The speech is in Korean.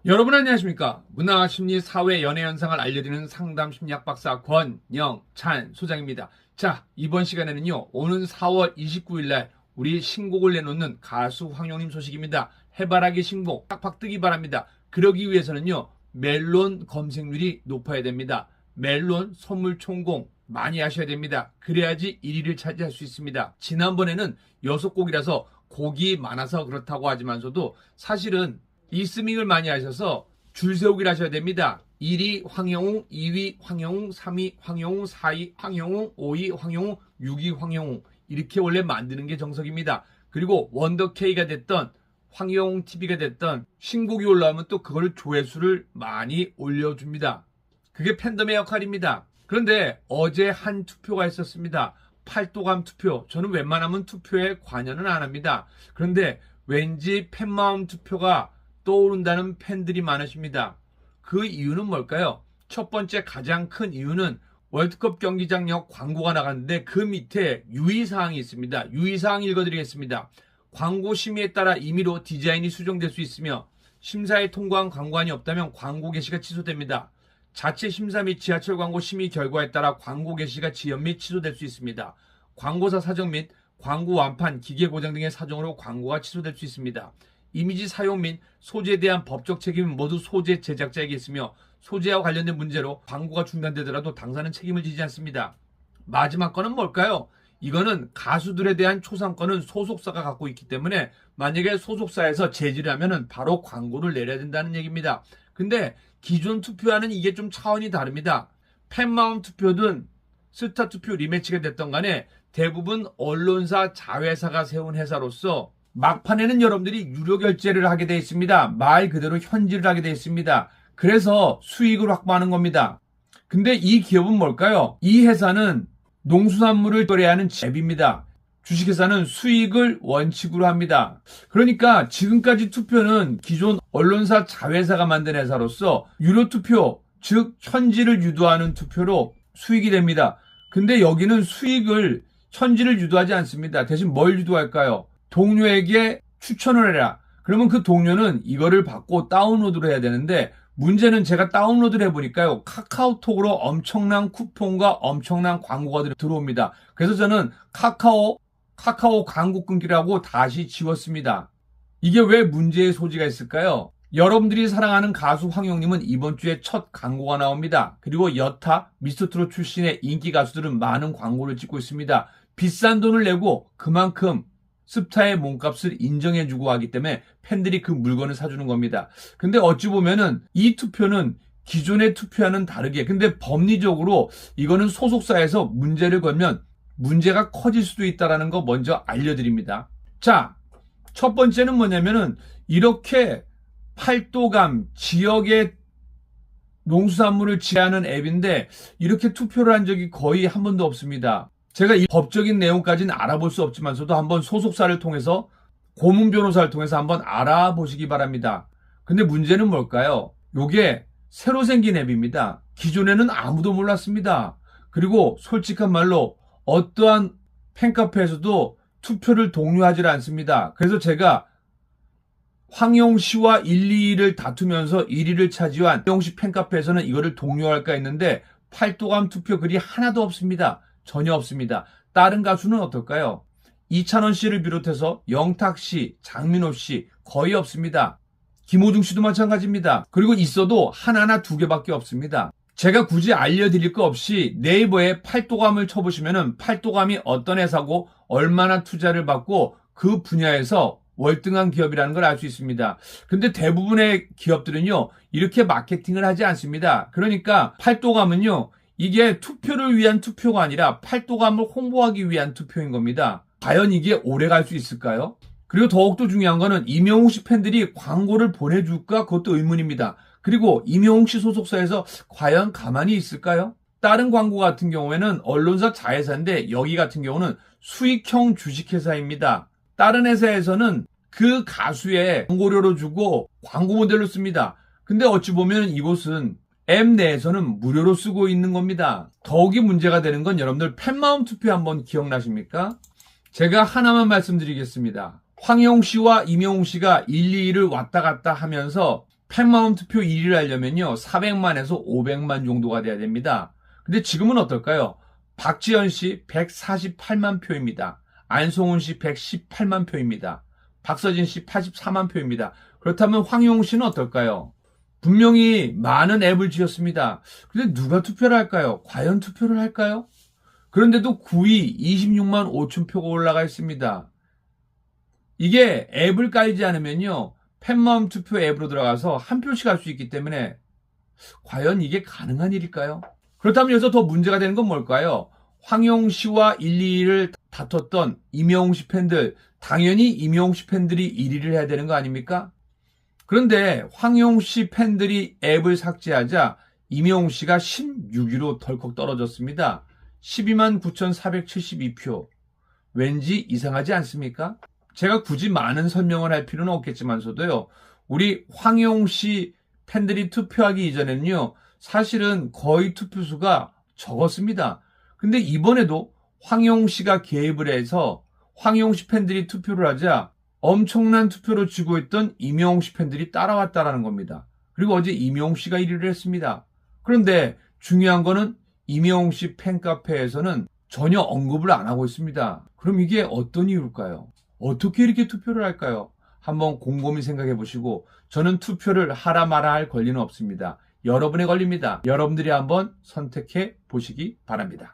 여러분 안녕하십니까? 문화, 심리, 사회, 연애 현상을 알려드리는 상담 심리학 박사 권영찬 소장입니다. 자, 이번 시간에는요, 오는 4월 29일 날 우리 신곡을 내놓는 가수 황용님 소식입니다. 해바라기 신곡 팍팍 뜨기 바랍니다. 그러기 위해서는요, 멜론 검색률이 높아야 됩니다. 멜론 선물 총공 많이 하셔야 됩니다. 그래야지 1위를 차지할 수 있습니다. 지난번에는 6곡이라서 곡이 많아서 그렇다고 하지만서도 사실은 리스밍을 많이 하셔서 줄 세우기를 하셔야 됩니다. 1위 황영웅, 2위 황영웅, 3위 황영웅, 4위 황영웅, 5위 황영웅, 6위 황영웅 이렇게 원래 만드는 게 정석입니다. 그리고 원더K가 됐던 황영웅 TV가 됐던 신곡이 올라오면 또 그걸 조회수를 많이 올려줍니다. 그게 팬덤의 역할입니다. 그런데 어제 한 투표가 있었습니다. 팔도감 투표. 저는 웬만하면 투표에 관여는 안 합니다. 그런데 왠지 팬마음 투표가 떠오른다는 팬들이 많으십니다. 그 이유는 뭘까요? 첫 번째 가장 큰 이유는 월드컵 경기장 옆 광고가 나갔는데 그 밑에 유의사항이 있습니다. 유의사항 읽어드리겠습니다. 광고 심의에 따라 임의로 디자인이 수정될 수 있으며 심사에 통과한 광고안이 없다면 광고 게시가 취소됩니다. 자체 심사 및 지하철 광고 심의 결과에 따라 광고 게시가 지연 및 취소될 수 있습니다. 광고사 사정 및 광고 완판, 기계 고장 등의 사정으로 광고가 취소될 수 있습니다. 이미지 사용 및 소재에 대한 법적 책임은 모두 소재 제작자에게 있으며 소재와 관련된 문제로 광고가 중단되더라도 당사는 책임을 지지 않습니다. 마지막 건은 뭘까요? 이거는 가수들에 대한 초상권은 소속사가 갖고 있기 때문에 만약에 소속사에서 제지를 하면은 바로 광고를 내려야 된다는 얘기입니다. 근데 기존 투표와는 이게 좀 차원이 다릅니다. 팬마음 투표든 스타 투표 리매치가 됐던 간에 대부분 언론사 자회사가 세운 회사로서 막판에는 여러분들이 유료 결제를 하게 되어 있습니다. 말 그대로 현질을 하게 되어 있습니다. 그래서 수익을 확보하는 겁니다. 근데 이 기업은 뭘까요? 이 회사는 농수산물을 거래하는 앱입니다. 주식회사는 수익을 원칙으로 합니다. 그러니까 지금까지 투표는 기존 언론사 자회사가 만든 회사로서 유료 투표, 즉 현질을 유도하는 투표로 수익이 됩니다. 근데 여기는 수익을 현질을 유도하지 않습니다. 대신 뭘 유도할까요? 동료에게 추천을 해라. 그러면 그 동료는 이거를 받고 다운로드를 해야 되는데 문제는 제가 다운로드를 해보니까요. 카카오톡으로 엄청난 쿠폰과 엄청난 광고가 들어옵니다. 그래서 저는 카카오 광고 끊기라고 다시 지웠습니다. 이게 왜 문제의 소지가 있을까요? 여러분들이 사랑하는 가수 황용님은 이번 주에 첫 광고가 나옵니다. 그리고 여타 미스터트롯 출신의 인기 가수들은 많은 광고를 찍고 있습니다. 비싼 돈을 내고 그만큼 스타의 몸값을 인정해주고 하기 때문에 팬들이 그 물건을 사주는 겁니다. 근데 어찌 보면은 이 투표는 기존의 투표와는 다르게 근데 법리적으로 이거는 소속사에서 문제를 걸면 문제가 커질 수도 있다는 거 먼저 알려드립니다. 자, 첫 번째는 뭐냐면은 이렇게 팔도감 지역의 농수산물을 지하는 앱인데 이렇게 투표를 한 적이 거의 한 번도 없습니다. 제가 이 법적인 내용까지는 알아볼 수 없지만서도 한번 소속사를 통해서 고문 변호사를 통해서 한번 알아보시기 바랍니다. 근데 문제는 뭘까요? 요게 새로 생긴 앱입니다. 기존에는 아무도 몰랐습니다. 그리고 솔직한 말로 어떠한 팬카페에서도 투표를 독려하지 않습니다. 그래서 제가 황용 씨와 1, 2위를 다투면서 1위를 차지한 황용 씨 팬카페에서는 이거를 독려할까 했는데 팔도감 투표 글이 하나도 없습니다. 전혀 없습니다. 다른 가수는 어떨까요? 이찬원 씨를 비롯해서 영탁 씨, 장민호 씨 거의 없습니다. 김호중 씨도 마찬가지입니다. 그리고 있어도 하나나 두 개밖에 없습니다. 제가 굳이 알려드릴 거 없이 네이버에 팔도감을 쳐보시면은 팔도감이 어떤 회사고 얼마나 투자를 받고 그 분야에서 월등한 기업이라는 걸 알 수 있습니다. 근데 대부분의 기업들은요, 이렇게 마케팅을 하지 않습니다. 그러니까 팔도감은요, 이게 투표를 위한 투표가 아니라 팔도감을 홍보하기 위한 투표인 겁니다. 과연 이게 오래 갈 수 있을까요? 그리고 더욱더 중요한 거는 임영웅 씨 팬들이 광고를 보내줄까? 그것도 의문입니다. 그리고 임영웅 씨 소속사에서 과연 가만히 있을까요? 다른 광고 같은 경우에는 언론사 자회사인데 여기 같은 경우는 수익형 주식회사입니다. 다른 회사에서는 그 가수의 광고료로 주고 광고 모델로 씁니다. 근데 어찌 보면 이곳은 앱 내에서는 무료로 쓰고 있는 겁니다. 더욱이 문제가 되는 건 여러분들 팬마음 투표 한번 기억나십니까? 제가 하나만 말씀드리겠습니다. 황영 씨와 임영웅 씨가 1, 2위를 왔다 갔다 하면서 팬마음 투표 1위를 하려면요 400만에서 500만 정도가 돼야 됩니다. 근데 지금은 어떨까요? 박지현 씨 148만 표입니다. 안성훈 씨 118만 표입니다. 박서진 씨 84만 표입니다. 그렇다면 황용 씨는 어떨까요? 분명히 많은 앱을 지었습니다. 근데 누가 투표를 할까요? 과연 투표를 할까요? 그런데도 9위 26만 5천 표가 올라가 있습니다. 이게 앱을 깔지 않으면요 팬마음 투표 앱으로 들어가서 한 표씩 할 수 있기 때문에 과연 이게 가능한 일일까요? 그렇다면 여기서 더 문제가 되는 건 뭘까요? 황용 씨와 1, 2위를 다퉜던 임영웅 씨 팬들, 당연히 임영웅 씨 팬들이 1위를 해야 되는 거 아닙니까? 그런데 황용 씨 팬들이 앱을 삭제하자 임영웅 씨가 16위로 덜컥 떨어졌습니다. 12만 9,472표. 왠지 이상하지 않습니까? 제가 굳이 많은 설명을 할 필요는 없겠지만서도요. 우리 황용 씨 팬들이 투표하기 이전에는요. 사실은 거의 투표수가 적었습니다. 근데 이번에도 황용 씨가 개입을 해서 황용 씨 팬들이 투표를 하자 엄청난 투표로 쥐고 있던 임영웅 씨 팬들이 따라왔다라는 겁니다. 그리고 어제 임영웅 씨가 1위를 했습니다. 그런데 중요한 거는 임영웅 씨 팬카페에서는 전혀 언급을 안 하고 있습니다. 그럼 이게 어떤 이유일까요? 어떻게 이렇게 투표를 할까요? 한번 곰곰이 생각해 보시고 저는 투표를 하라 마라 할 권리는 없습니다. 여러분의 권리입니다. 여러분들이 한번 선택해 보시기 바랍니다.